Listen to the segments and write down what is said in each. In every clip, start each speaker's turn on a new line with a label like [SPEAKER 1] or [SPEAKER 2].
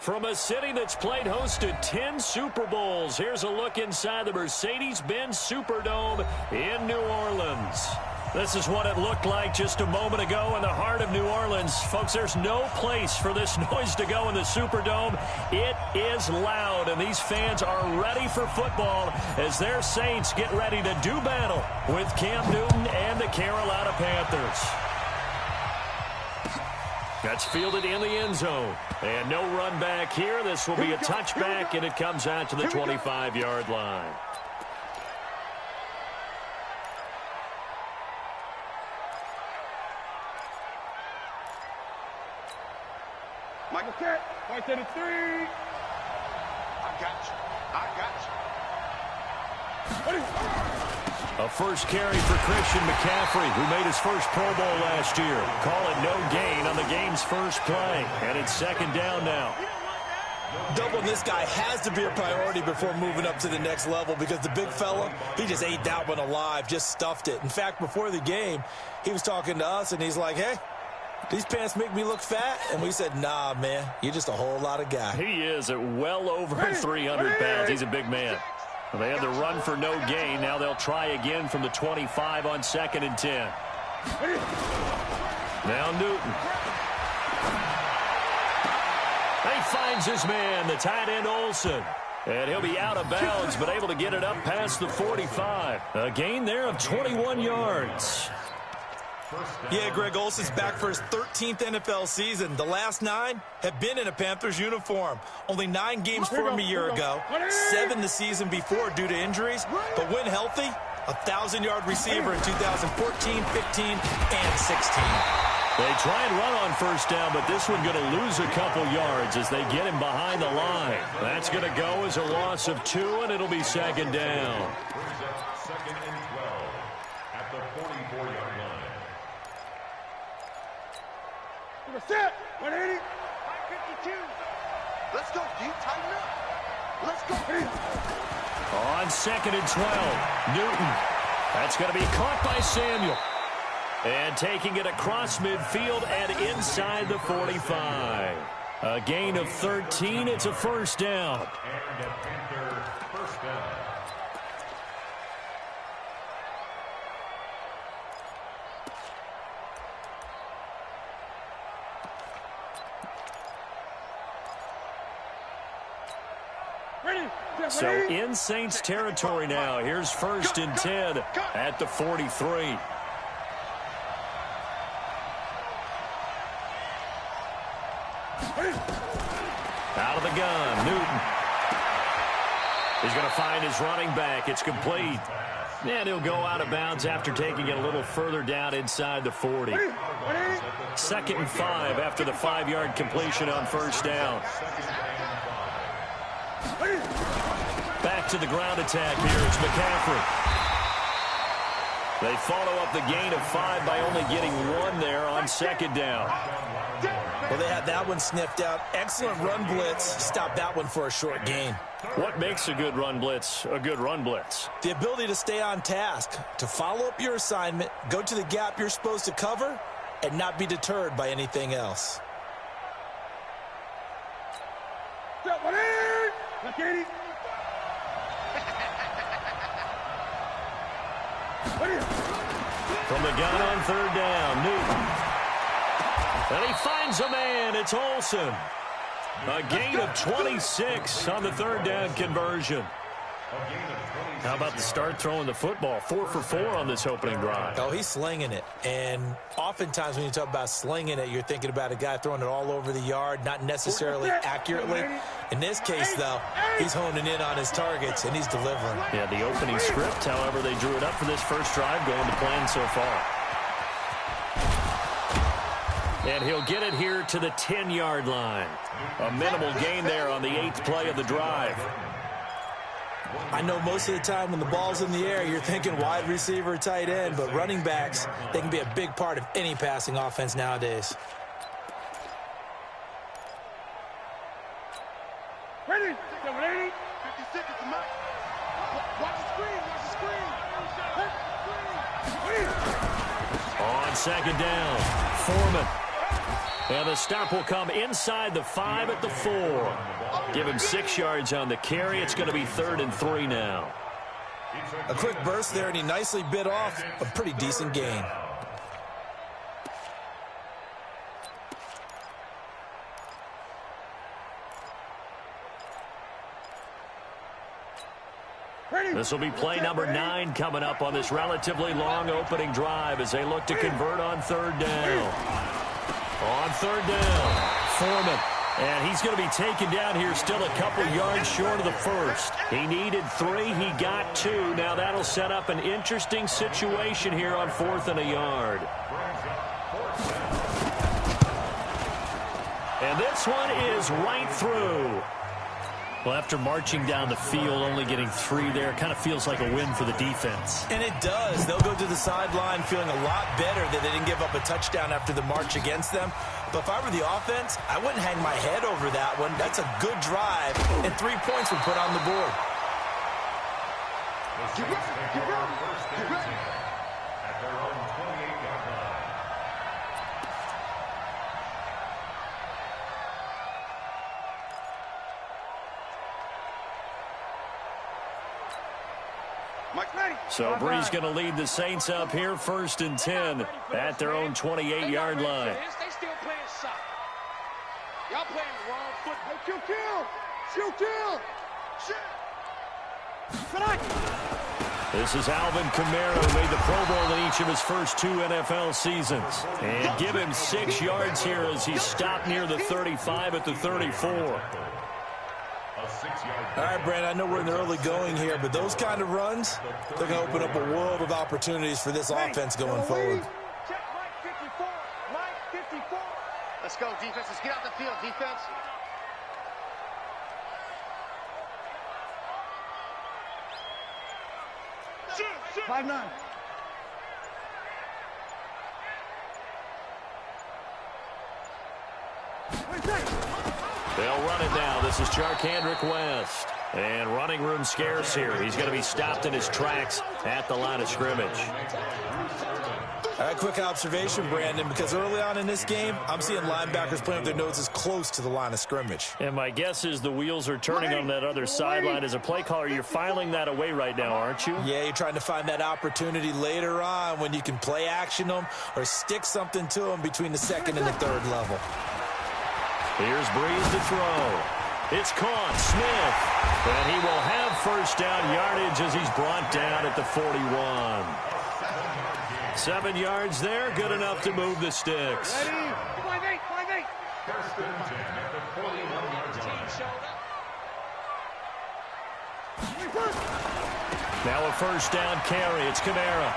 [SPEAKER 1] From a city that's played host to 10 Super Bowls, here's a look inside the Mercedes-Benz Superdome in New Orleans. This is what it looked like just a moment ago in the heart of New Orleans. Folks, there's no place for this noise to go in the Superdome. It is loud, and these fans are ready for football as their Saints get ready to do battle with Cam Newton and the Carolina Panthers. That's fielded in the end zone. And no run back here. This will be a touchback, and it comes out to the 25-yard line.
[SPEAKER 2] Michael Cat, right to the 3. I got you.
[SPEAKER 1] A first carry for Christian McCaffrey, who made his first Pro Bowl last year. Call it no gain on the game's first play. And it's second down now.
[SPEAKER 3] Doubling this guy has to be a priority before moving up to the next level because the big fella, he just ate that one alive, just stuffed it. In fact, before the game, he was talking to us, and he's like, hey, these pants make me look fat? And we said, nah, man, you're just a whole lot of guy.
[SPEAKER 1] He is at well over 300 pounds. He's a big man. Well, they had the run for no gain. Now they'll try again from the 25 on 2nd and 10. Now Newton. He finds his man, the tight end Olsen. And he'll be out of bounds, but able to get it up past the 45. A gain there of 21 yards.
[SPEAKER 3] Yeah, Greg Olsen's back for his 13th NFL season. The last 9 have been in a Panthers uniform. Only 9 games for him a year ago, 7 the season before due to injuries. But when healthy, a 1,000-yard receiver in 2014, 15, and 16.
[SPEAKER 1] They try and run on first down, but this one going to lose a couple yards as they get him behind the line. That's going to go as a loss of 2, and it'll be second down.
[SPEAKER 4] Second and 12 at the 44-yard line.
[SPEAKER 2] Set, 180, 552. Let's go, D. Tighten up. Let's go.
[SPEAKER 1] On 2nd and 12, Newton. That's going to be caught by Samuel. And taking it across midfield and inside the 45. A gain of 13. It's a first down.
[SPEAKER 4] And a Panther first down.
[SPEAKER 1] So in Saints territory now. Here's 1st and 10 at the 43. Out of the gun, Newton. He's going to find his running back. It's complete. And he'll go out of bounds after taking it a little further down inside the 40. 2nd and 5 after the 5-yard completion on first down. Back to the ground attack here. It's McCaffrey. They follow up the gain of 5 by only getting 1 there on 2nd down.
[SPEAKER 3] Well, they had that one sniffed out. Excellent run blitz. Stop that one for a short gain.
[SPEAKER 1] What makes a good run blitz a good run blitz?
[SPEAKER 3] The ability to stay on task, to follow up your assignment, go to the gap you're supposed to cover, and not be deterred by anything else.
[SPEAKER 1] From the gun on 3rd down, Newton. And he finds a man. It's Olsen. A gain of 26 on the 3rd down conversion. How about the start throwing the football? 4 for 4 on this opening drive.
[SPEAKER 3] Oh, he's slinging it. And oftentimes when you talk about slinging it, you're thinking about a guy throwing it all over the yard, not necessarily accurately. In this case, though, he's honing in on his targets, and he's delivering.
[SPEAKER 1] Yeah, the opening script, however, they drew it up for this first drive, going to plan so far. And he'll get it here to the 10-yard line. A minimal gain there on the 8th play of the drive.
[SPEAKER 3] I know most of the time when the ball's in the air, you're thinking wide receiver, tight end, but running backs, they can be a big part of any passing offense nowadays.
[SPEAKER 2] Ready, 780, 50 seconds to match. Watch the screen,
[SPEAKER 1] On 2nd down, Foreman. And the stop will come inside the 5 at the 4. Give him 6 yards on the carry. It's going to be 3rd and 3 now.
[SPEAKER 3] A quick burst there, and he nicely bit off a pretty decent gain.
[SPEAKER 1] This will be play number 9 coming up on this relatively long opening drive as they look to convert on 3rd down. On 3rd down, Foreman. And he's going to be taken down here still a couple yards short of the first. He needed 3. He got 2. Now that'll set up an interesting situation here on 4th and a yard. And this one is right through. Well, after marching down the field, only getting 3 there, kind of feels like a win for the defense.
[SPEAKER 3] And it does. They'll go to the sideline feeling a lot better that they didn't give up a touchdown after the march against them. But if I were the offense, I wouldn't hang my head over that one. That's a good drive, and 3 points were put on the board.
[SPEAKER 4] At their own 28-yard line.
[SPEAKER 1] So Bree's going to lead the Saints up here, 1st and 10 at their own 28-yard line.
[SPEAKER 2] They still playing soccer. Y'all playing the wrong football. Kill.
[SPEAKER 1] This is Alvin Kamara, who made the Pro Bowl in each of his first 2 NFL seasons. And give him 6 yards here as he stopped near the 35 at the 34.
[SPEAKER 3] All right, Brandon, I know we're in the early going here, but those kind of runs, they're going to open up a world of opportunities for this offense going forward.
[SPEAKER 2] Check Mike 54. Mike 54. Let's go, defense. Let's get out the field, defense. Shoot. 5-9.
[SPEAKER 1] They'll run it now. This is Charkandrick West. And running room scarce here. He's going to be stopped in his tracks at the line of scrimmage.
[SPEAKER 3] All right, quick observation, Brandon, because early on in this game, I'm seeing linebackers playing with their noses close to the line of scrimmage.
[SPEAKER 1] And my guess is the wheels are turning on that other sideline. As a play caller, you're filing that away right now, aren't you?
[SPEAKER 3] Yeah, you're trying to find that opportunity later on when you can play action them or stick something to them between the 2nd and the 3rd level.
[SPEAKER 1] Here's Breeze to throw. It's caught. Smith. And he will have 1st down yardage as he's brought down at the 41. 7 yards there. Good enough to move the sticks.
[SPEAKER 2] Ready? 5-8.
[SPEAKER 4] 1st and 10 at the 41-yard line.
[SPEAKER 1] Now a 1st down carry. It's Kamara.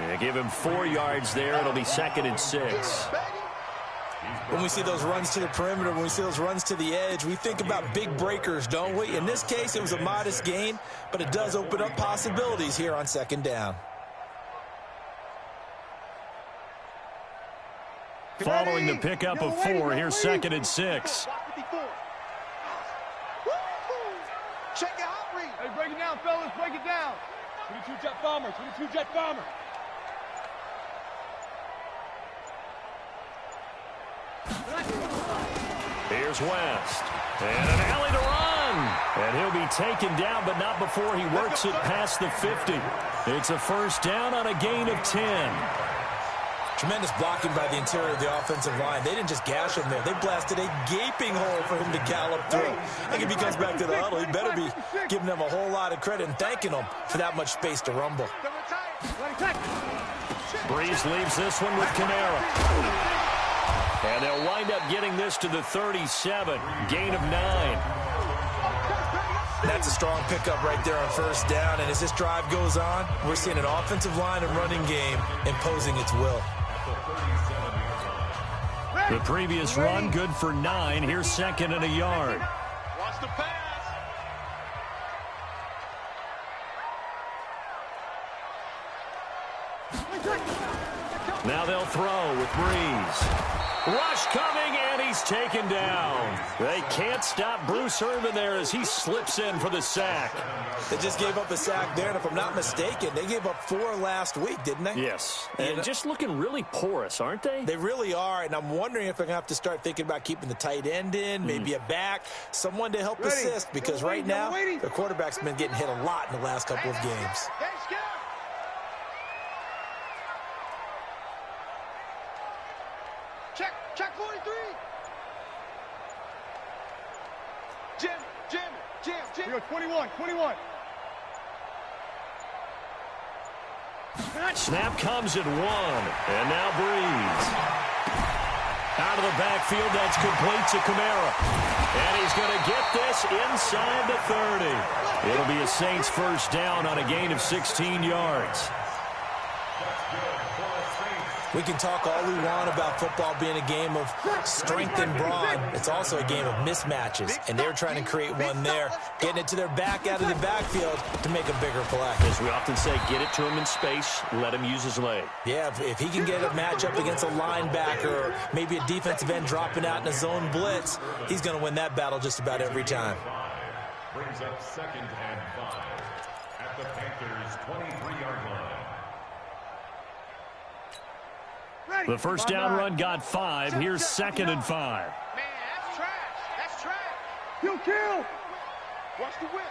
[SPEAKER 1] And give him 4 yards there. It'll be 2nd and 6.
[SPEAKER 3] When we see those runs to the perimeter, when we see those runs to the edge, we think about big breakers, don't we? In this case, it was a modest gain, but it does open up possibilities here on 2nd down.
[SPEAKER 1] Following the pickup of 4, here's 2nd and 6.
[SPEAKER 2] Check it out, Reed. Hey, break it down, fellas. Break it down. 22 jet bomber. 22 jet bomber.
[SPEAKER 1] Here's West. And an alley to run. And he'll be taken down, but not before he works it past the 50. It's a 1st down on a gain of 10.
[SPEAKER 3] Tremendous blocking by the interior of the offensive line. They didn't just gash him there. They blasted a gaping hole for him to gallop through. I think if he comes back to the huddle, he better be giving them a whole lot of credit and thanking them for that much space to rumble.
[SPEAKER 1] Breeze leaves this one with Kamara. And they'll wind up getting this to the 37. Gain of 9.
[SPEAKER 3] That's a strong pickup right there on 1st down. And as this drive goes on, we're seeing an offensive line and running game imposing its will.
[SPEAKER 1] The previous run, good for 9. Here's 2nd and a yard.
[SPEAKER 2] Watch the pass.
[SPEAKER 1] Now they'll throw with Breeze. Rush coming, and he's taken down. They can't stop Bruce Irvin there as he slips in for the sack.
[SPEAKER 3] They just gave up a sack there, and if I'm not mistaken, they gave up 4 last week, didn't they?
[SPEAKER 1] Yes, and just looking really porous, aren't they?
[SPEAKER 3] They really are, and I'm wondering if they're going to have to start thinking about keeping the tight end in, maybe a back, someone to help assist, because right now, their quarterback's been getting hit a lot in the last couple of games.
[SPEAKER 2] Check 43. Jim. We go 21.
[SPEAKER 1] Snap comes at 1, and now Breeze. Out of the backfield, that's complete to Kamara. And he's going to get this inside the 30. It'll be a Saints first down on a gain of 16 yards.
[SPEAKER 3] We can talk all we want about football being a game of strength and brawn. It's also a game of mismatches, and they're trying to create one there, getting it to their back out of the backfield to make a bigger play.
[SPEAKER 1] As we often say, get it to him in space, let him use his leg.
[SPEAKER 3] Yeah, if he can get a matchup against a linebacker or maybe a defensive end dropping out in a zone blitz, he's going to win that battle just about every time.
[SPEAKER 4] Brings up 2nd and 5 at the Panthers' 23-yard line.
[SPEAKER 1] The first down run got 5. Here's 2nd and 5.
[SPEAKER 2] Man, that's trash. Kill. Watch the whip.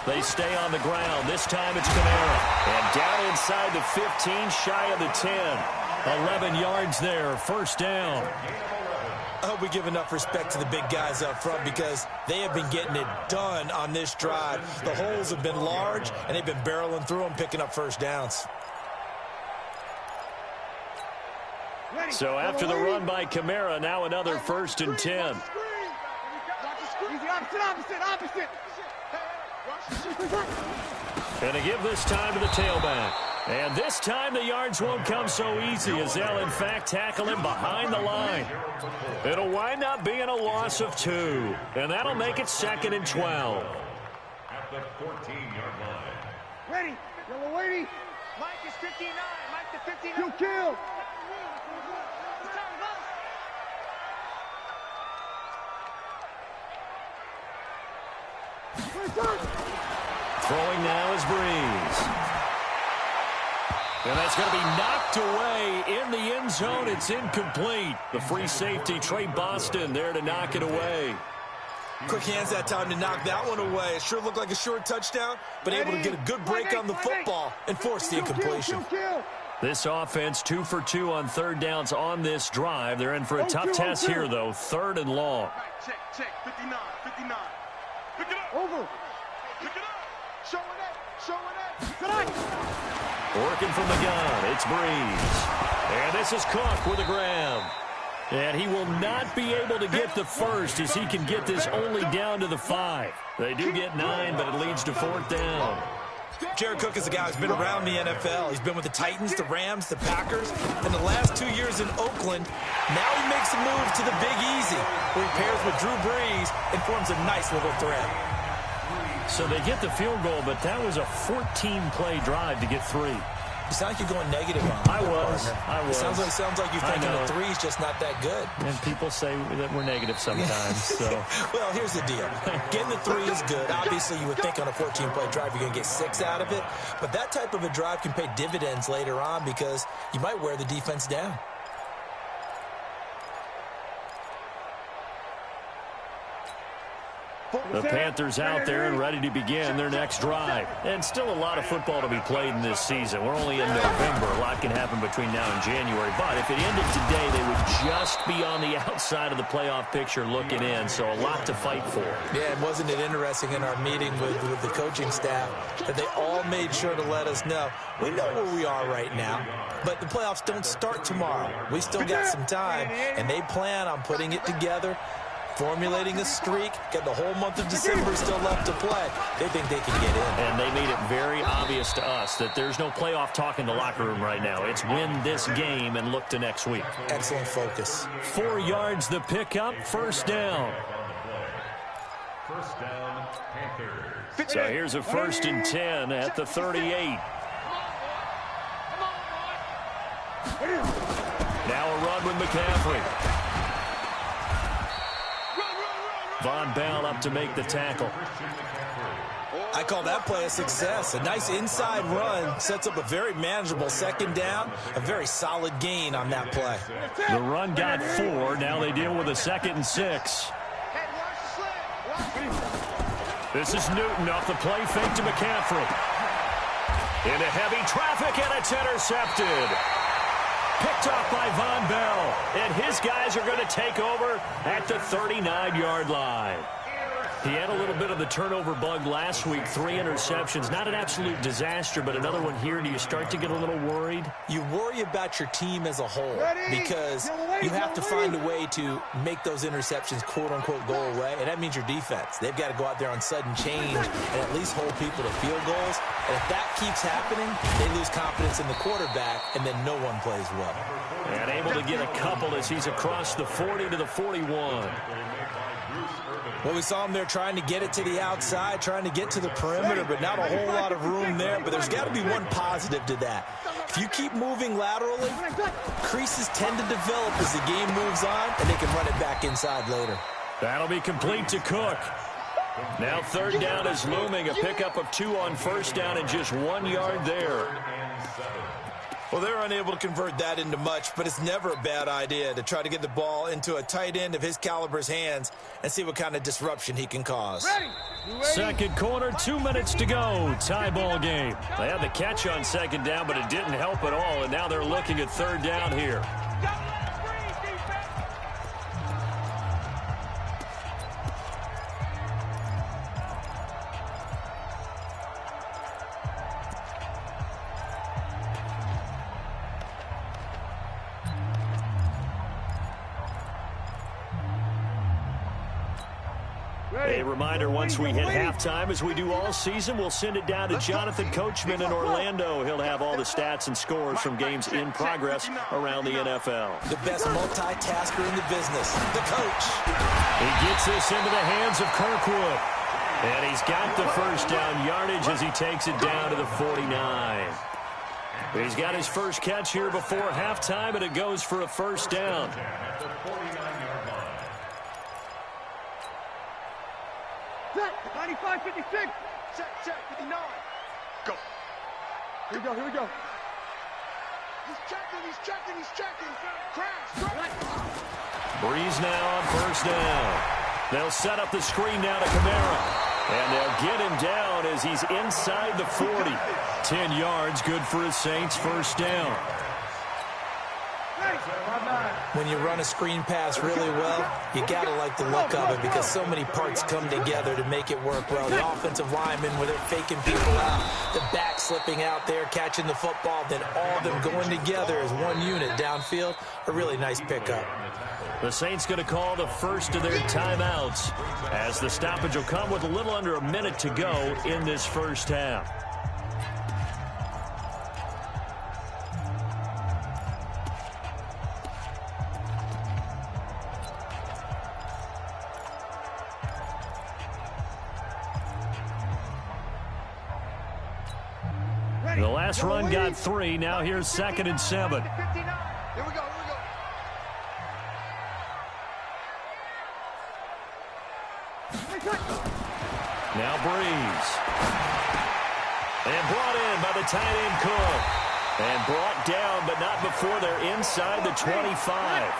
[SPEAKER 1] They stay on the ground. This time it's Kamara. And down inside the 15, shy of the 10. 11 yards there, first down.
[SPEAKER 3] I hope we give enough respect to the big guys up front because they have been getting it done on this drive. The holes have been large, and they've been barreling through them, picking up first downs.
[SPEAKER 1] So after the run by Kamara, now another 1st and 10.
[SPEAKER 2] Opposite.
[SPEAKER 1] And to give this time to the tailback. And this time the yards won't come so easy as they'll in fact tackle him behind the line. It'll wind up being a loss of 2. And that'll make it 2nd and 12.
[SPEAKER 4] At the 14-yard line.
[SPEAKER 2] Ready. Yellow lady. Mike is 59. Mike the 59. You kill.
[SPEAKER 1] Throwing now is Breeze. And that's going to be knocked away in the end zone. It's incomplete. The free safety, Trey Boston, there to knock it away.
[SPEAKER 3] Quick hands that time to knock that one away. It sure looked like a short touchdown, but able to get a good break on the football and force the incompletion.
[SPEAKER 1] This offense 2 for 2 on 3rd downs on this drive. They're in for a tough test here, though. 3rd and long.
[SPEAKER 2] Check. 59. Pick it up. Over. Pick it up. Show it.
[SPEAKER 1] Working from the gun, it's Breeze. And this is Cook with a grab. And he will not be able to get the first as he can get this only down to the 5. They do get 9, but it leads to 4th down.
[SPEAKER 3] Jared Cook is a guy who's been around the NFL. He's been with the Titans, the Rams, the Packers, and the last 2 years in Oakland. Now he makes a move to the Big Easy, where he pairs with Drew Brees and forms a nice little threat.
[SPEAKER 1] So they get the field goal, but that was a 14-play drive to get 3.
[SPEAKER 3] You sound like you're going negative on him.
[SPEAKER 1] I was.
[SPEAKER 3] It sounds like you're thinking the 3's just not that good.
[SPEAKER 1] And people say that we're negative sometimes. So.
[SPEAKER 3] Well, here's the deal. Getting the 3 is good. Obviously, you would think on a 14-play drive you're going to get 6 out of it. But that type of a drive can pay dividends later on because you might wear the defense down.
[SPEAKER 1] The Panthers out there and ready to begin their next drive. And still a lot of football to be played in this season. We're only in November. A lot can happen between now and January. But if it ended today, they would just be on the outside of the playoff picture looking in. So a lot to fight for.
[SPEAKER 3] Yeah, and wasn't it interesting in our meeting with the coaching staff that they all made sure to let us know, we know where we are right now, but the playoffs don't start tomorrow. We still got some time, and they plan on putting it together, formulating a streak, got the whole month of December still left to play. They think they can get in.
[SPEAKER 1] And they made it very obvious to us that there's no playoff talk in the locker room right now. It's win this game and look to next week.
[SPEAKER 3] Excellent focus.
[SPEAKER 1] 4 yards the pickup, first down.
[SPEAKER 4] First down, Panthers.
[SPEAKER 1] So here's a 1st and 10 at the 38. Now a run with McCaffrey. Von Bell up to make the tackle.
[SPEAKER 3] I call that play a success. A nice inside run sets up a very manageable second down. A very solid gain on that play.
[SPEAKER 1] The run got 4. Now they deal with a 2nd and 6. This is Newton off the play fake to McCaffrey. Into heavy traffic, and it's intercepted. Picked off by Von Bell. And his guys are going to take over at the 39-yard line. He had a little bit of the turnover bug last week, 3 interceptions. Not an absolute disaster, but another one here. Do you start to get a little worried?
[SPEAKER 3] You worry about your team as a whole because you have to find a way to make those interceptions, quote-unquote, go away, and that means your defense. They've got to go out there on sudden change and at least hold people to field goals. And if that keeps happening, they lose confidence in the quarterback, and then no one plays well.
[SPEAKER 1] And able to get a couple as he's across the 40 to the 41.
[SPEAKER 3] Well, we saw him there trying to get it to the outside, trying to get to the perimeter, but not a whole lot of room there. But there's got to be one positive to that. If you keep moving laterally, creases tend to develop as the game moves on, and they can run it back inside later.
[SPEAKER 1] That'll be complete to Cook. Now 3rd down is looming. A pickup of 2 on 1st down and just 1 yard there.
[SPEAKER 3] Well, they're unable to convert that into much, but it's never a bad idea to try to get the ball into a tight end of his caliber's hands and see what kind of disruption he can cause.
[SPEAKER 1] Second quarter, 2 minutes to go. Tie ball game. They had the catch on 2nd down, but it didn't help at all, and now they're looking at 3rd down here. A reminder, once we hit halftime, as we do all season, we'll send it down to Jonathan Coachman in Orlando. He'll have all the stats and scores from games in progress around the NFL.
[SPEAKER 3] The best multitasker in the business, the coach.
[SPEAKER 1] He gets this into the hands of Kirkwood. And he's got the 1st down yardage as he takes it down to the 49. He's got his first catch here before halftime, and it goes for a 1st down.
[SPEAKER 2] 95, 56. Check, 59. Go. Here we go. He's checking. Crash.
[SPEAKER 1] Breeze now on 1st down. They'll set up the screen now to Kamara. And they'll get him down as he's inside the 40. 10 yards, good for his Saints, 1st down.
[SPEAKER 3] When you run a screen pass really well, you got to like the look of it because so many parts come together to make it work well. The offensive linemen, where they're faking people out, the back slipping out there, catching the football, then all of them going together as one unit downfield. A really nice pickup.
[SPEAKER 1] The Saints going to call the first of their timeouts as the stoppage will come with a little under a minute to go in this 1st half. The last run got 3. Now here's 2nd and 7.
[SPEAKER 2] Here we go.
[SPEAKER 1] Now Breeze. And brought in by the tight end Cook. And brought down, but not before they're inside the 25.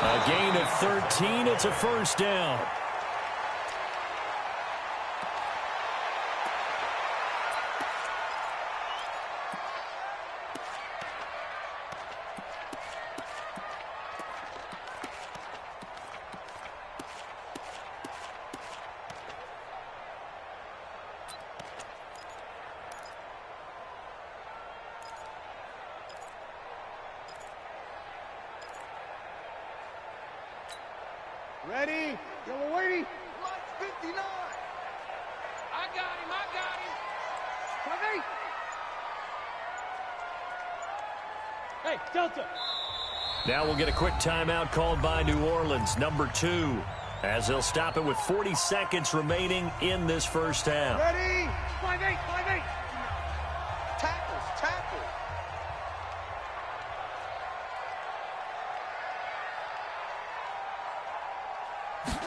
[SPEAKER 1] A gain of 13. It's a 1st down.
[SPEAKER 2] Ready? Yellow 80. Line 59. I got him. 5-8. Hey, Delta.
[SPEAKER 1] Now we'll get a quick timeout called by New Orleans, number 2, as they'll stop it with 40 seconds remaining in this 1st half.
[SPEAKER 2] Ready? 5-8. Tackles.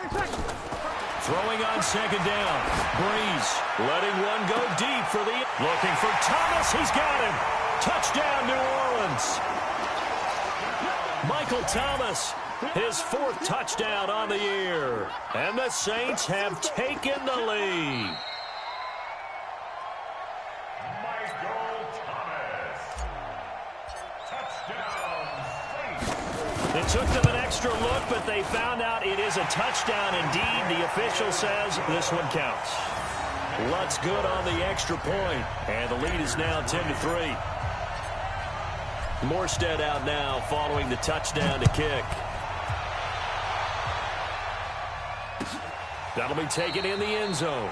[SPEAKER 1] Throwing on second down. Breeze letting one go deep for the... Looking for Thomas. He's got him. Touchdown, New Orleans. Michael Thomas, his 4th touchdown on the year. And the Saints have taken the lead. It took them an extra look, but they found out it is a touchdown indeed. The official says this one counts. Lutz good on the extra point, and the lead is now 10-3. Morstead out now following the touchdown to kick. That'll be taken in the end zone.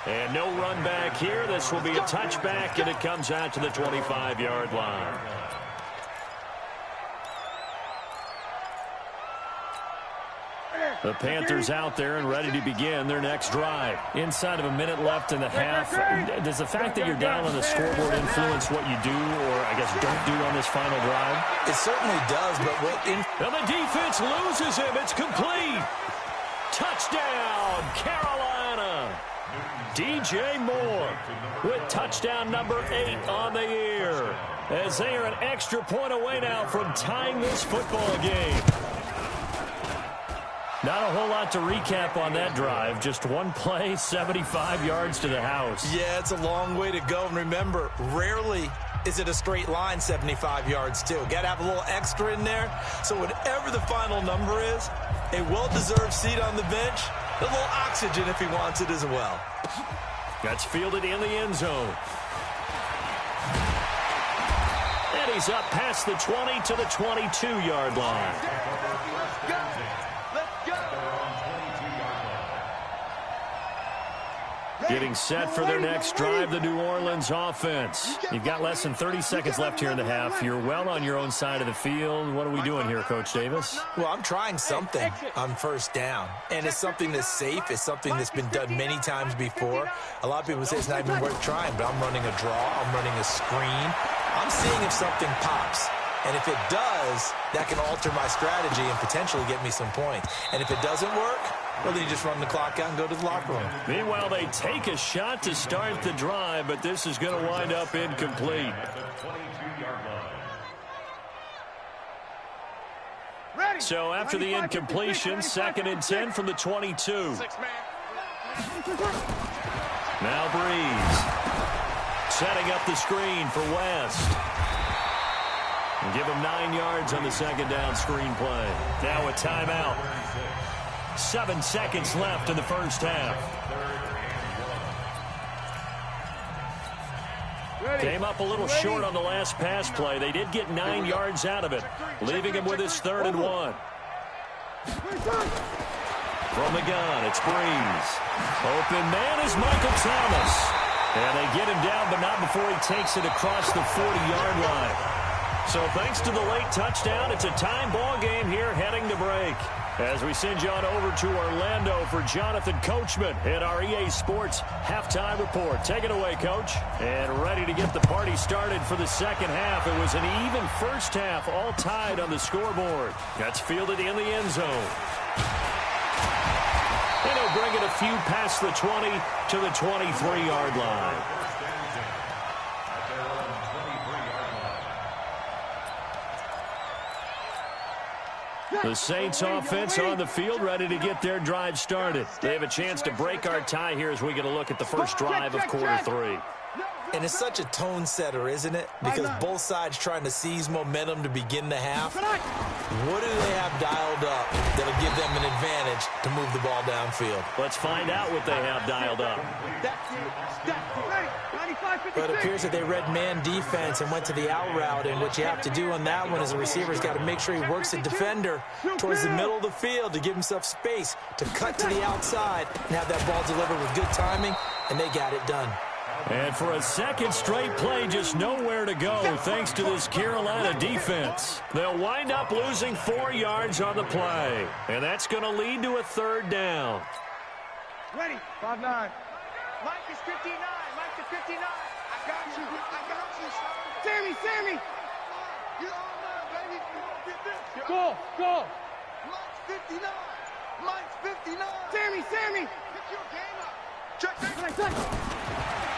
[SPEAKER 1] And no run back here. This will be a touchback, and it comes out to the 25-yard line. The Panthers out there and ready to begin their next drive. Inside of a minute left in the half. Does the fact that you're down on the scoreboard influence what you do or, I guess, don't do on this final drive?
[SPEAKER 3] It certainly does, but what...
[SPEAKER 1] And the defense loses him. It's complete. Touchdown, Carolina. DJ Moore with touchdown number 8 on the year. As they are an extra point away now from tying this football game. Not a whole lot to recap on that drive. Just one play, 75 yards to the house.
[SPEAKER 3] Yeah, it's a long way to go. And remember, rarely is it a straight line 75 yards, too. Got to have a little extra in there. So whatever the final number is, a well-deserved seat on the bench, a little oxygen if he wants it as well.
[SPEAKER 1] That's fielded in the end zone. And he's up past the 20 to the 22-yard line. Getting set for their next drive, the New Orleans offense. You've got less than 30 seconds left here in the half. You're well on your own side of the field. What are we doing here, Coach Davis?
[SPEAKER 3] Well, I'm trying something on first down. And it's something that's safe. It's something that's been done many times before. A lot of people say it's not even worth trying, but I'm running a draw. I'm running a screen. I'm seeing if something pops. And if it does, that can alter my strategy and potentially get me some points. And if it doesn't work, well, then you just run the clock out and go to the locker room.
[SPEAKER 1] Meanwhile, they take a shot to start the drive, but this is going to wind up incomplete. So after the incompletion, 2nd and 10 from the 22. Now Breeze. Setting up the screen for West. And give him 9 yards on the second down screen play. Now a timeout. 7 seconds left in the first half. Came up a little short on the last pass play. They did get 9 yards out of it, leaving him with his 3rd and 1. From the gun, it's Breeze. Open man is Michael Thomas. And they get him down, but not before he takes it across the 40-yard line. So thanks to the late touchdown, it's a time ball game here heading to break. As we send you on over to Orlando for Jonathan Coachman at our EA Sports Halftime Report. Take it away, Coach. And ready to get the party started for the second half. It was an even first half, all tied on the scoreboard. That's fielded in the end zone. And he'll bring it a few past the 20 to the 23-yard line. The Saints offense on the field, ready to get their drive started. They have a chance to break our tie here as we get a look at the first drive of quarter 3.
[SPEAKER 3] And it's such a tone setter, isn't it? Because both sides trying to seize momentum to begin the half. What do they have dialed up that'll give them an advantage to move the ball downfield?
[SPEAKER 1] Let's find out what they have dialed up.
[SPEAKER 3] But it appears that they read man defense and went to the out route. And what you have to do on that one is the receiver's got to make sure he works the defender towards the middle of the field to give himself space to cut to the outside and have that ball delivered with good timing, and they got it done.
[SPEAKER 1] And for a second straight play, just nowhere to go thanks to this Carolina defense. They'll wind up losing 4 yards on the play. And that's going to lead to a 3rd down.
[SPEAKER 2] Ready. 5-9. Mike is 59. Mike is 59. I got you. I got you, son. Sammy. Get on there, baby. Get this. Go. Mike's 59. Mike's 59. Sammy. Pick your game up. Check.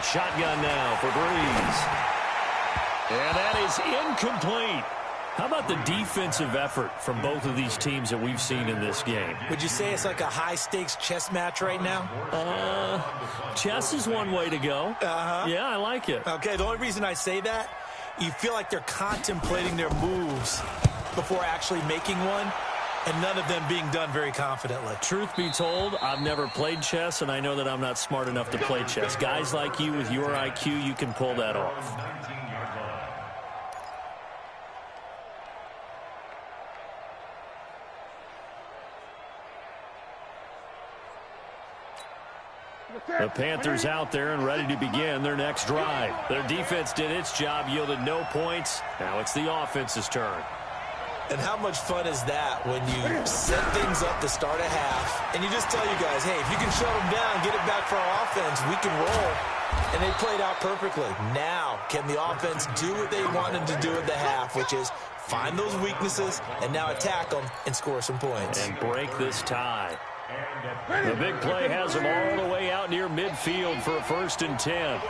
[SPEAKER 1] Shotgun now for Breeze. And that is incomplete. How about the defensive effort from both of these teams that we've seen in this game?
[SPEAKER 3] Would you say it's like a high-stakes chess match right now?
[SPEAKER 1] Chess is one way to go. Yeah, I like it.
[SPEAKER 3] Okay, the only reason I say that, you feel like they're contemplating their moves before actually making one, and none of them being done very confidently.
[SPEAKER 1] Truth be told, I've never played chess, and I know that I'm not smart enough to play chess. Guys like you with your IQ, you can pull that off. The Panthers out there and ready to begin their next drive. Their defense did its job, yielded no points. Now it's the offense's turn.
[SPEAKER 3] And how much fun is that when you set things up to start a half, and you just tell you guys, hey, if you can shut them down, get it back for our offense, we can roll. And they played out perfectly. Now, can the offense do what they wanted to do at the half, which is find those weaknesses and now attack them and score some points.
[SPEAKER 1] And break this tie. The big play has them all the way out near midfield for a 1st and 10.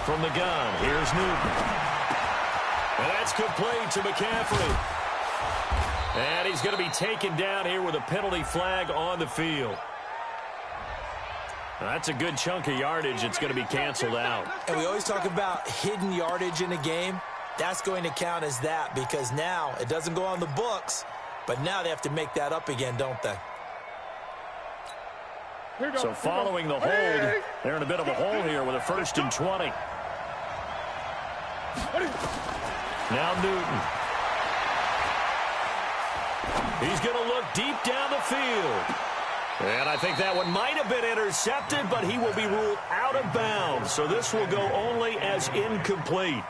[SPEAKER 1] From the gun, here's Newton. And that's complete to McCaffrey. And he's going to be taken down here with a penalty flag on the field. Now, that's a good chunk of yardage. It's going to be canceled out.
[SPEAKER 3] And we always talk about hidden yardage in a game. That's going to count as that because now it doesn't go on the books. But now they have to make that up again, don't they?
[SPEAKER 1] So following the hold, they're in a bit of a hole here with a 1st and 20. Now Newton. He's going to look deep down the field. And I think that one might have been intercepted, but he will be ruled out of bounds. So this will go only as incomplete.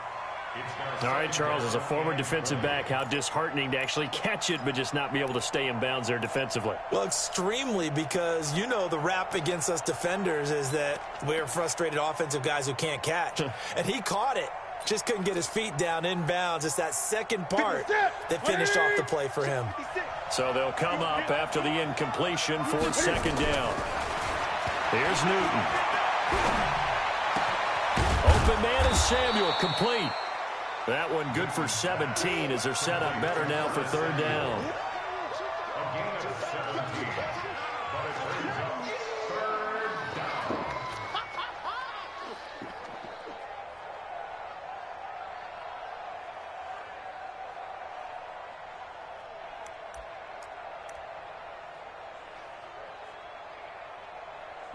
[SPEAKER 1] All right, Charles, as a former defensive back, how disheartening to actually catch it but just not be able to stay in bounds there defensively.
[SPEAKER 3] Well, extremely, because you know the rap against us defenders is that we're frustrated offensive guys who can't catch. And he caught it, just couldn't get his feet down in bounds. It's that second part that finished off the play for him.
[SPEAKER 1] So they'll come up after the incompletion for 2nd down. Here's Newton. Open man is Samuel, complete. That one good for 17 as they're set up better now for 3rd down.
[SPEAKER 4] A gain of 17, but it brings up 3rd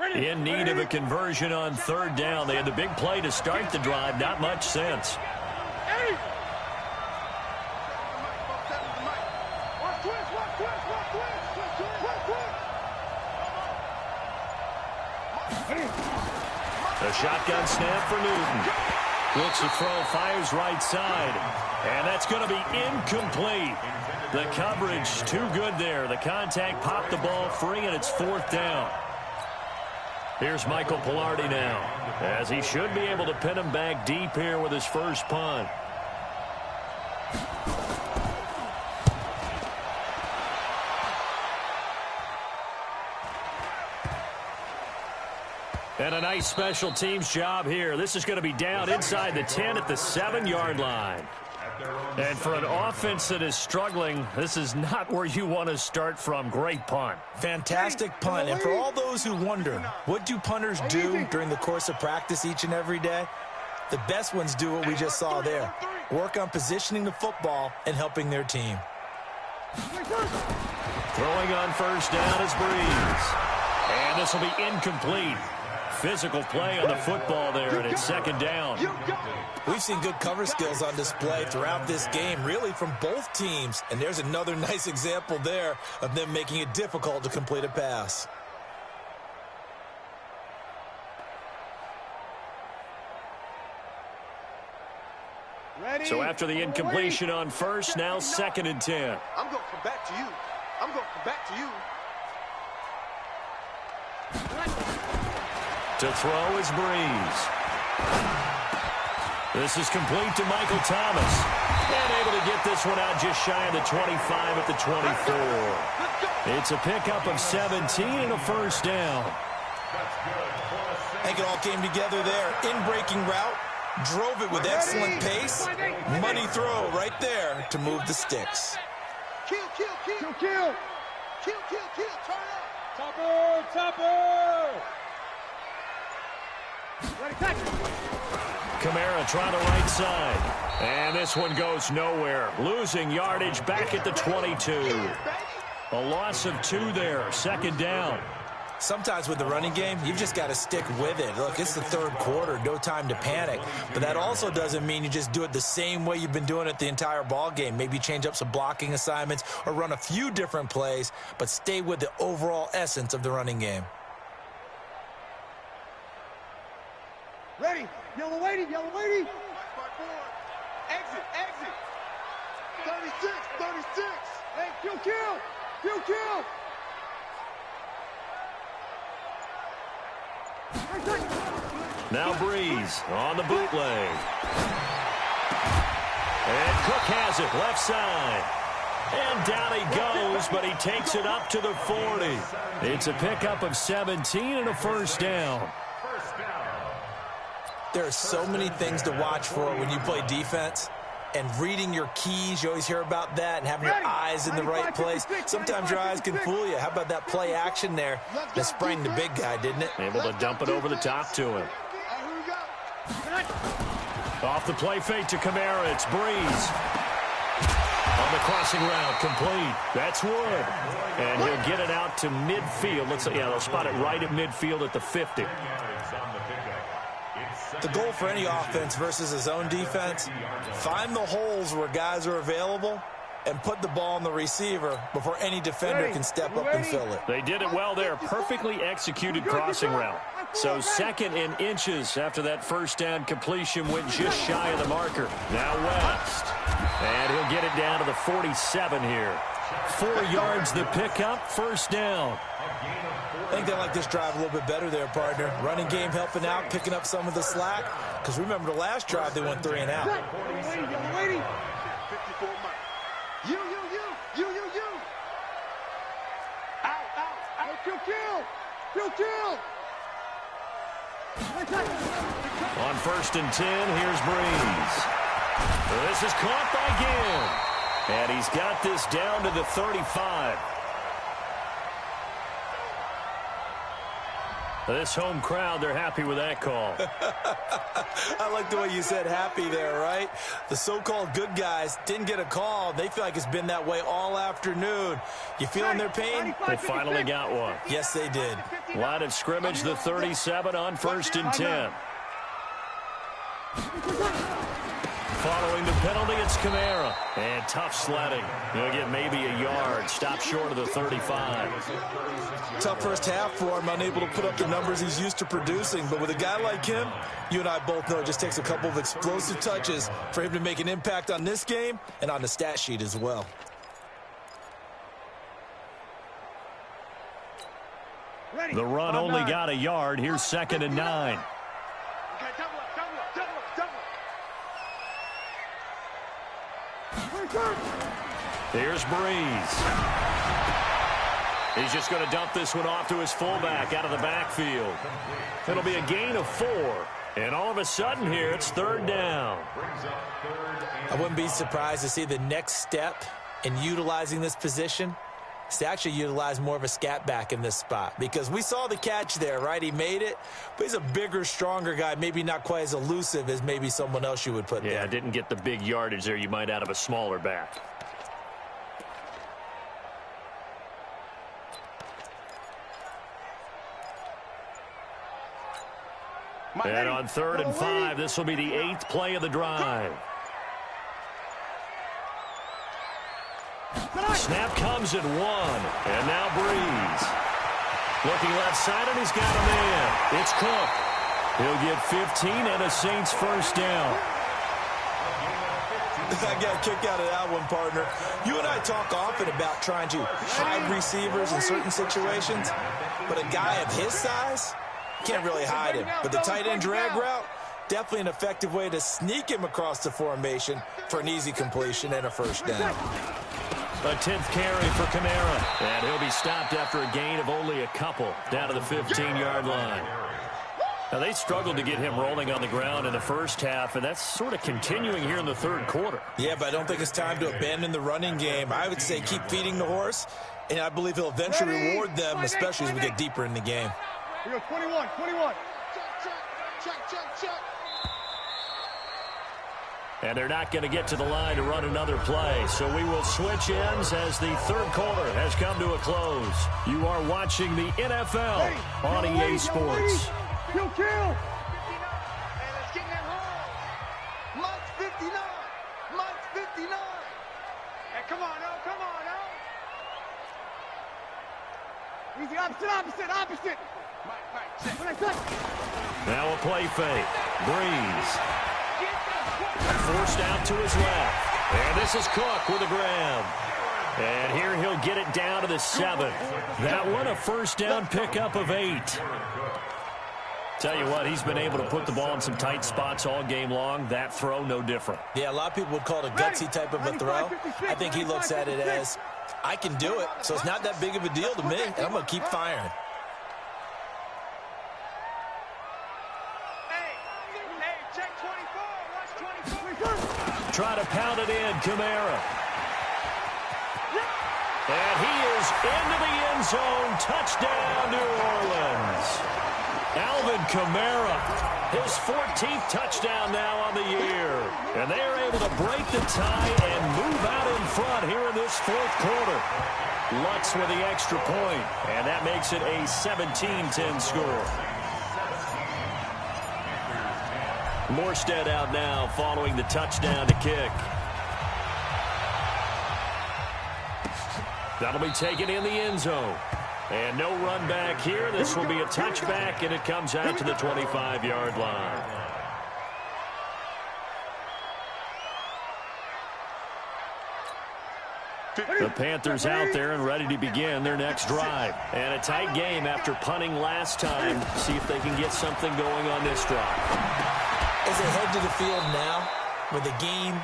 [SPEAKER 4] down.
[SPEAKER 1] In need of a conversion on 3rd down. They had the big play to start the drive. Not much sense. The shotgun snap for Newton. Looks to throw, fires right side. And that's going to be incomplete. The coverage too good there. The contact popped the ball free, and it's 4th down. Here's Michael Pilardi now, as he should be able to pin him back deep here with his first punt. And a nice special teams job here. This is going to be down inside the 10 at the 7-yard line. And for an offense that is struggling, this is not where you want to start from. Great punt.
[SPEAKER 3] Fantastic punt. And for all those who wonder, what do punters do during the course of practice each and every day? The best ones do what we just saw there. Work on positioning the football and helping their team.
[SPEAKER 1] Throwing on 1st down is Breeze. And this will be incomplete. Physical play on the football there, and it's 2nd down.
[SPEAKER 3] We've seen good cover skills on display throughout this game, really from both teams. And there's another nice example there of them making it difficult to complete a pass.
[SPEAKER 1] So after the incompletion on 1st, now 2nd and 10.
[SPEAKER 2] I'm going to come back to you. I'm going to come back to you.
[SPEAKER 1] To throw is Breeze. This is complete to Michael Thomas. And able to get this one out just shy of the 25 at the 24. It's a pickup of 17 and a first down.
[SPEAKER 3] I think it all came together there. In-breaking route, drove it with excellent pace. Money throw right there to move the sticks.
[SPEAKER 2] Kill, kill, kill. Kill, kill, kill, kill. Turn up.
[SPEAKER 5] Topper, topper.
[SPEAKER 2] Ready, catch.
[SPEAKER 1] Kamara trying the right side. And this one goes nowhere. Losing yardage back at the 22. A loss of 2 there. Second down.
[SPEAKER 3] Sometimes with the running game, you've just got to stick with it. Look, it's the third quarter, no time to panic. But that also doesn't mean you just do it the same way you've been doing it the entire ball game. Maybe change up some blocking assignments or run a few different plays, but stay with the overall essence of the running game.
[SPEAKER 2] Ready. Yellow lady, yellow lady. Exit, exit. 36, 36. Hey, kill, kill. Kill, kill.
[SPEAKER 1] Now Breeze on the bootleg. And Cook has it left side. And down he goes, but he takes it up to the 40. It's a pickup of 17 and a first down.
[SPEAKER 3] There are so many things to watch for when you play defense. And reading your keys, you always hear about that, and having your eyes in the right place. Sometimes your eyes can fool you. How about that play action there that sprang the big guy, didn't it?
[SPEAKER 1] Able to dump it over the top to him. Off the play fake to Kamara, it's Breeze. On the crossing route, complete. That's Wood. And he'll get it out to midfield. They'll spot it right at midfield at the 50.
[SPEAKER 3] The goal for any offense versus his own defense, find the holes where guys are available and put the ball on the receiver before any defender can step up and fill it.
[SPEAKER 1] They did it well there. Perfectly executed crossing route. So second in inches after that first down completion went just shy of the marker. Now West. And he'll get it down to the 47 here. 4 yards the pickup, first down.
[SPEAKER 3] I think they like this drive a little bit better there, partner. Running game helping out, picking up some of the slack. Because remember the last drive, they went 3 and out.
[SPEAKER 2] Lady. You. Out. Kill.
[SPEAKER 1] On first and 10, here's Breeze. This is caught by Gill. And he's got this down to the 35. This home crowd, they're happy with that call.
[SPEAKER 3] I like the way you said happy there, right? The so-called good guys didn't get a call. They feel like it's been that way all afternoon. You feeling their pain?
[SPEAKER 1] They finally got one.
[SPEAKER 3] Yes, they did.
[SPEAKER 1] Line of scrimmage, the 37 on first and 10. Following the penalty, it's Kamara. And tough sledding. He'll get maybe a yard. Stop short of the 35.
[SPEAKER 3] Tough first half for him, unable to put up the numbers he's used to producing. But with a guy like him, you and I both know it just takes a couple of explosive touches for him to make an impact on this game and on the stat sheet as well.
[SPEAKER 1] The run only got a yard. Here's second and 9. Here's Breeze. He's just going to dump this one off to his fullback out of the backfield. It'll be a gain of 4. And all of a sudden here, it's third down.
[SPEAKER 3] I wouldn't be surprised to see the next step in utilizing this position is to actually utilize more of a scat back in this spot. Because we saw the catch there, right? He made it, but he's a bigger, stronger guy, maybe not quite as elusive as maybe someone else you would put there.
[SPEAKER 1] Yeah, didn't get the big yardage there you might out of a smaller back. And on third and 5, this will be the 8th play of the drive. Snap comes at 1. And now Breeze. Looking left side, and he's got a man. It's Cook. He'll get 15 and a Saints first down.
[SPEAKER 3] I got a kick out of that one, partner. You and I talk often about trying to hide receivers in certain situations, but a guy of his size can't really hide him. But the tight end drag route, Definitely an effective way to sneak him across the formation for an easy completion and a first down.
[SPEAKER 1] A 10th carry for Kamara. And he'll be stopped after a gain of only a couple down to the 15-yard line. Now, they struggled to get him rolling on the ground in the first half, and that's sort of continuing here in the third quarter.
[SPEAKER 3] Yeah, but I don't think it's time to abandon the running game. I would say keep feeding the horse, and I believe he'll eventually reward them, especially as we get deeper in the game.
[SPEAKER 2] We go 21, 21. Check.
[SPEAKER 1] And they're not going to get to the line to run another play. So we will switch ends as the third quarter has come to a close. You are watching the NFL on EA Sports.
[SPEAKER 2] Kill. Hey, let's get that home. Mike's 59. Hey, come on, Easy, opposite. Mike, check.
[SPEAKER 1] Now a play fake. Breeze. Forced out to his left. And this is Cook with a grab. And here he'll get it down to the 7. That one a first down pickup of 8. Tell you what, he's been able to put the ball in some tight spots all game long. That throw, no different.
[SPEAKER 3] Yeah, a lot of people would call it a gutsy type of a throw. I think he looks at it as, I can do it, so it's not that big of a deal to me, and I'm going to keep firing.
[SPEAKER 1] Try to pound it in, Kamara. And he is into the end zone. Touchdown, New Orleans. Alvin Kamara, his 14th touchdown now on the year. And they are able to break the tie and move out in front here in this fourth quarter. Lutz with the extra point, and that makes it a 17-10 score. Morstead out now following the touchdown to kick. That'll be taken in the end zone. And no run back here. This will be a touchback, and it comes out to the 25-yard line. The Panthers out there and ready to begin their next drive. And a tight game after punting last time. See if they can get something going on this drive.
[SPEAKER 3] As they head to the field now, with the game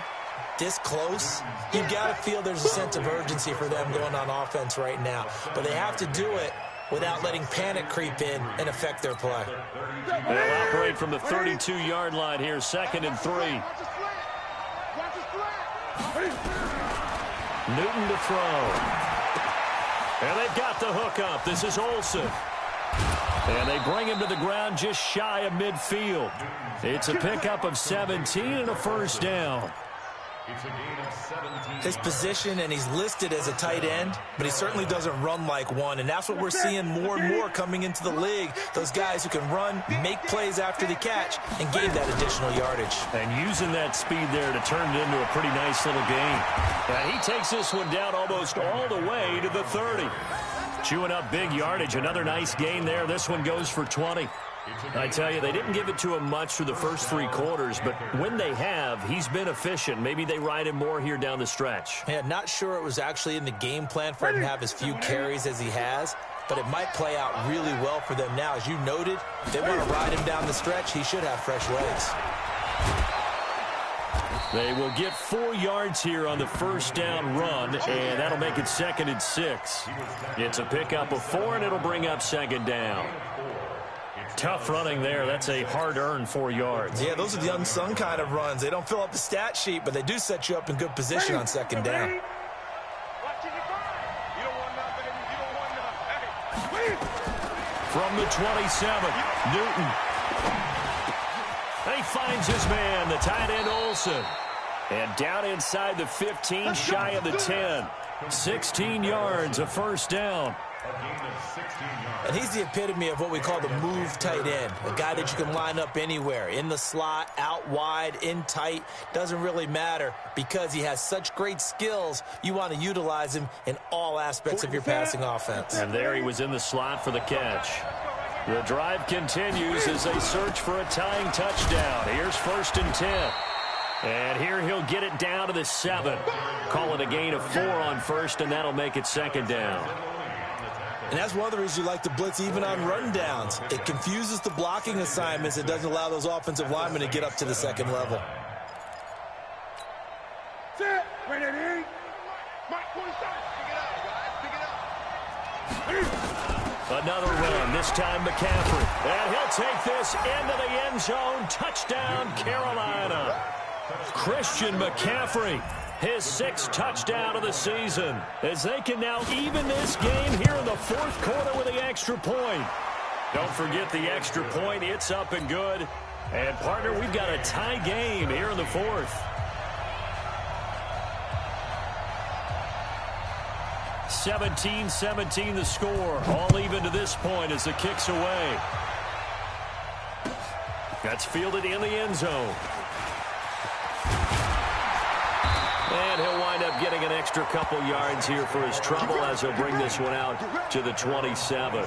[SPEAKER 3] this close, you've got to feel there's a sense of urgency for them going on offense right now. But they have to do it without letting panic creep in and affect their play.
[SPEAKER 1] They'll operate from the 32-yard line here, 2nd and 3. Newton to throw. And they've got the hook up. This is Olsen. And they bring him to the ground just shy of midfield. It's a pickup of 17 and a first down.
[SPEAKER 3] His position, and he's listed as a tight end, but he certainly doesn't run like one, and that's what we're seeing more and more coming into the league. Those guys who can run, make plays after the catch, and gain that additional yardage.
[SPEAKER 1] And using that speed there to turn it into a pretty nice little gain. And he takes this one down almost all the way to the 30. Chewing up big yardage. Another nice gain there. This one goes for 20. I tell you, they didn't give it to him much through the first 3 quarters, but when they have, he's been efficient. Maybe they ride him more here down the stretch.
[SPEAKER 3] Yeah, not sure it was actually in the game plan for him to have as few carries as he has, but it might play out really well for them now. As you noted, if they want to ride him down the stretch, he should have fresh legs.
[SPEAKER 1] They will get 4 yards here on the first down run, and that'll make it 2nd and 6. It's a pickup of 4, and it'll bring up 2nd down. Tough running there. That's a hard-earned 4 yards.
[SPEAKER 3] Yeah, those are the unsung kind of runs. They don't fill up the stat sheet, but they do set you up in good position on 2nd down.
[SPEAKER 1] From the 27, Newton. And he finds his man, the tight end Olsen. And down inside the 15, shy of the 10. 16 yards, a first down.
[SPEAKER 3] And he's the epitome of what we call the move tight end. A guy that you can line up anywhere. In the slot, out wide, in tight. Doesn't really matter because he has such great skills. You want to utilize him in all aspects of your passing offense.
[SPEAKER 1] And there he was in the slot for the catch. The drive continues as they search for a tying touchdown. Here's 1st and 10. And here he'll get it down to the 7. Call it a gain of 4 on 1st, and that'll make it 2nd down.
[SPEAKER 3] And that's one of the reasons you like to blitz even on run downs. It confuses the blocking assignments. It doesn't allow those offensive linemen to get up to the second level.
[SPEAKER 2] Sit. Wait a minute. Mike, 27. Pick it up, guys. Pick it up.
[SPEAKER 1] Another run, this time McCaffrey. And he'll take this into the end zone. Touchdown, Carolina. Christian McCaffrey, his 6th touchdown of the season, as they can now even this game here in the 4th quarter with the extra point. Don't forget the extra point. It's up and good. And, partner, we've got a tie game here in the 4th. 17-17 the score. All even to this point as the kick's away. That's fielded in the end zone. And he'll wind up getting an extra couple yards here for his trouble as he'll bring this one out to the 27.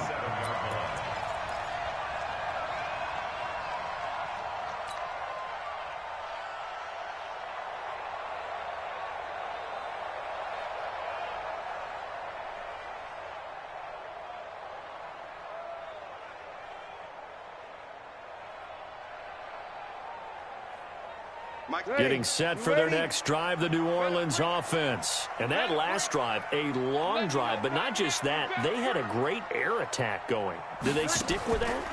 [SPEAKER 1] Getting set for their next drive, the New Orleans offense. And that last drive, a long drive, but not just that. They had a great air attack going. Do they stick with that?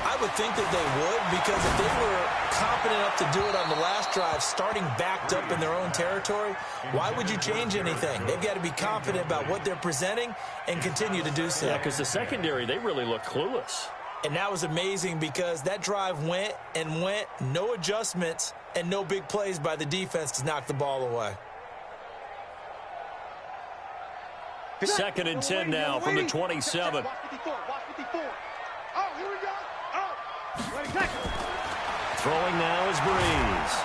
[SPEAKER 3] I would think that they would, because if they were confident enough to do it on the last drive, starting backed up in their own territory, why would you change anything? They've got to be confident about what they're presenting and continue to do so.
[SPEAKER 1] Yeah, because the secondary, they really look clueless.
[SPEAKER 3] And that was amazing because that drive went and went, no adjustments, and no big plays by the defense to knock the ball away.
[SPEAKER 1] 2nd and 10 now from the 27.
[SPEAKER 2] Watch 54. Watch 54. Oh, here we go. Oh.
[SPEAKER 1] Throwing now is Breeze.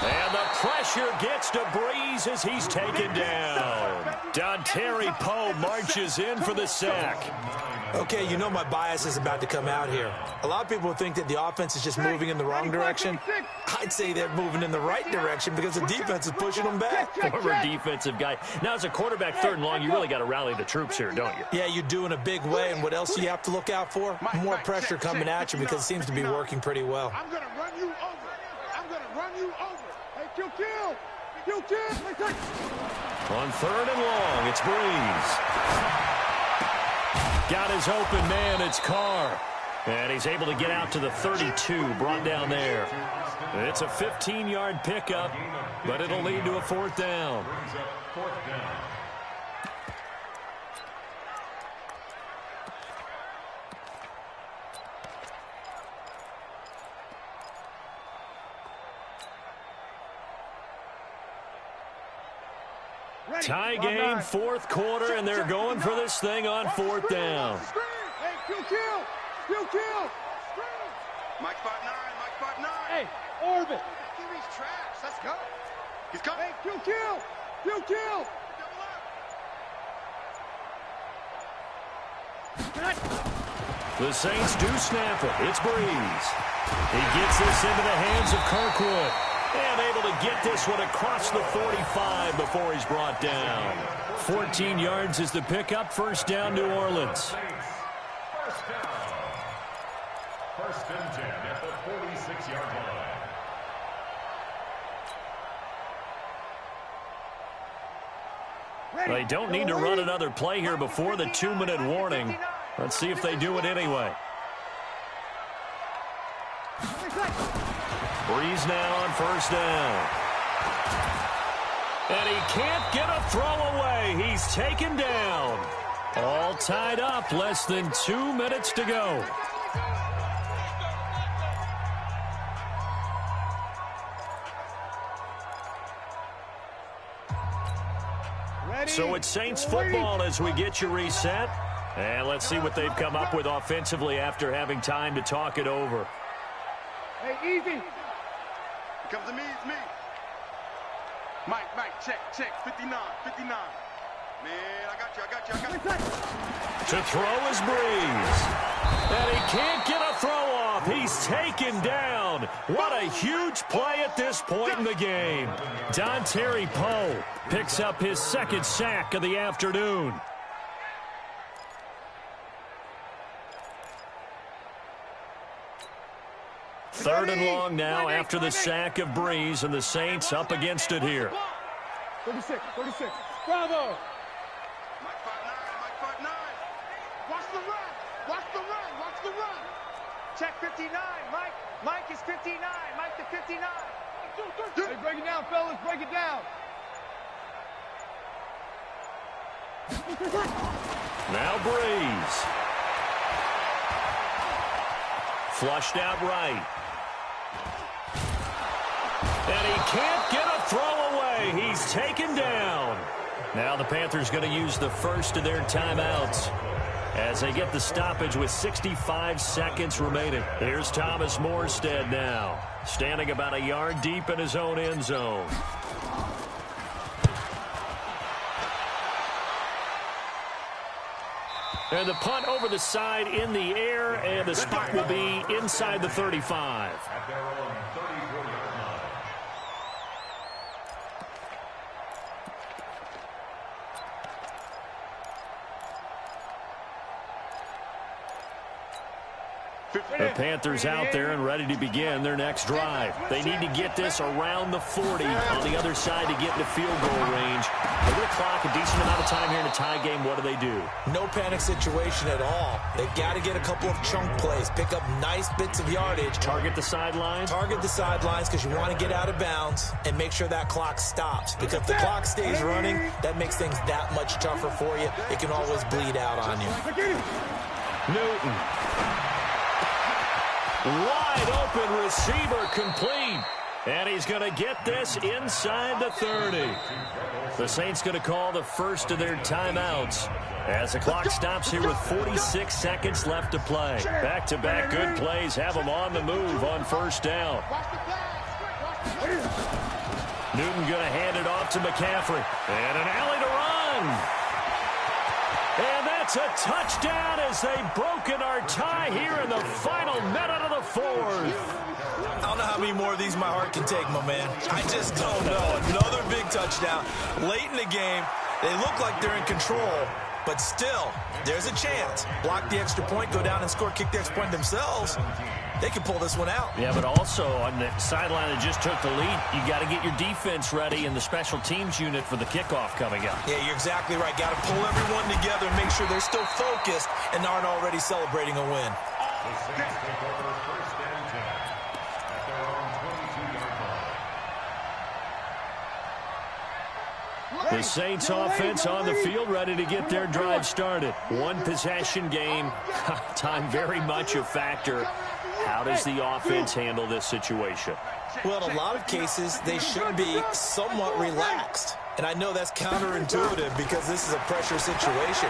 [SPEAKER 1] And the pressure gets to Breeze as he's taken down. Dontari Poe marches in for the sack.
[SPEAKER 3] Okay, you know my bias is about to come out here. A lot of people think that the offense is just moving in the wrong direction. I'd say they're moving in the right direction because the defense is pushing them back.
[SPEAKER 1] Former defensive guy. Now, as a quarterback 3rd and long, you really got to rally the troops here, don't you?
[SPEAKER 3] Yeah, you do in a big way. And what else do you have to look out for? More pressure coming at you because it seems to be working pretty well.
[SPEAKER 2] I'm going to run you over. I'm going to run you over. Hey, kill.
[SPEAKER 1] On 3rd and long, it's Breeze. Got his open man, it's Carr. And he's able to get out to the 32, brought down there. It's a 15-yard pickup, but it'll lead to a 4th down. Tie game, 4th quarter, and they're going for this thing on 4th down.
[SPEAKER 2] Hey, kill. Mike 5'9".
[SPEAKER 5] Hey, Orbit.
[SPEAKER 2] He's trash. Let's go. He's coming. Hey, kill.
[SPEAKER 1] The Saints do snap it. It's Breeze. He gets this into the hands of Kirkwood. And able to get this one across the 45 before he's brought down. 14 yards is the pickup. 1st down, New Orleans.
[SPEAKER 4] 1st and 10 at the 46-yard line.
[SPEAKER 1] They don't need to run another play here before the 2-minute warning. Let's see if they do it anyway. Breeze now on 1st down. And he can't get a throw away. He's taken down. All tied up. Less than 2 minutes to go. So it's Saints football as we get you reset. And let's see what they've come up with offensively after having time to talk it over.
[SPEAKER 2] Hey, easy. It comes to me, it's me. Mike, check. 59. Man, I got you.
[SPEAKER 1] To throw is Breeze. And he can't get a throw off. He's taken down. What a huge play at this point in the game. Dontari Poe picks up his 2nd sack of the afternoon. 3rd and long now after the sack of Breeze, and the Saints up against it here.
[SPEAKER 5] 36. Bravo.
[SPEAKER 2] Mike 5'9", Watch the run. Watch the run. Check 59. Mike is 59. Mike to 59.
[SPEAKER 5] Hey, break it down, fellas. Break it down.
[SPEAKER 1] Now Breeze. Flushed out right. And he can't get a throw away. He's taken down. Now the Panthers going to use the first of their timeouts as they get the stoppage with 65 seconds remaining. Here's Thomas Morstead now, standing about a yard deep in his own end zone. And the punt over the side in the air, and the spot will be inside the 35.
[SPEAKER 4] At their own 34-yard line.
[SPEAKER 1] The Panthers out there and ready to begin their next drive. They need to get this around the 40 on the other side to get into field goal range. With the clock, a decent amount of time here in a tie game, what do?
[SPEAKER 3] No panic situation at all. They've got to get a couple of chunk plays, pick up nice bits of yardage.
[SPEAKER 1] Target the sideline?
[SPEAKER 3] Target the sidelines because you want to get out of bounds and make sure that clock stops. Because if the clock stays running, that makes things that much tougher for you. It can always bleed out on you.
[SPEAKER 1] Newton. Wide open receiver complete. And he's going to get this inside the 30. The Saints going to call the first of their timeouts as the clock stops here with 46 seconds left to play. Back-to-back good plays have them on the move on first down. Newton going to hand it off to McCaffrey. And an alley to run. And that's a touchdown as they've broken our tie here in the final minute of the 4th.
[SPEAKER 3] I don't know how many more of these my heart can take, my man. I just don't know. Another big touchdown. Late in the game, they look like they're in control, but still, there's a chance. Block the extra point, go down and score, kick the extra point themselves. They can pull this one out.
[SPEAKER 1] Yeah, but also on the sideline that just took the lead, you got to get your defense ready and the special teams unit for the kickoff coming up.
[SPEAKER 3] Yeah, you're exactly right. Got to pull everyone together and make sure they're still focused and aren't already celebrating a win.
[SPEAKER 4] The Saints take over 1st and 10 at their own 22-yard line.
[SPEAKER 1] The Saints offense on the field ready to get their drive started. One possession game. Time very much a factor. How does the offense handle this situation?
[SPEAKER 3] Well, in a lot of cases, they should be somewhat relaxed. And I know that's counterintuitive because this is a pressure situation.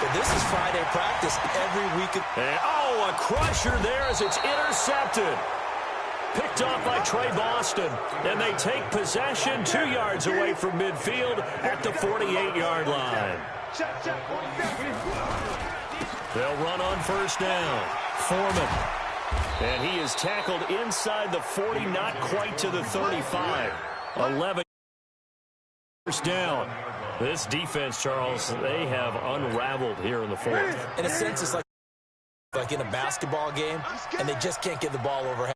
[SPEAKER 3] But this is Friday practice every week.
[SPEAKER 1] And, a crusher there as it's intercepted. Picked off by Trey Boston. And they take possession 2 yards away from midfield at the 48-yard line. They'll run on first down. Foreman. And he is tackled inside the 40, not quite to the 35. 11 first down. This defense, Charles, they have unraveled here in the 4th.
[SPEAKER 3] In a sense, it's like in a basketball game, and they just can't get the ball over.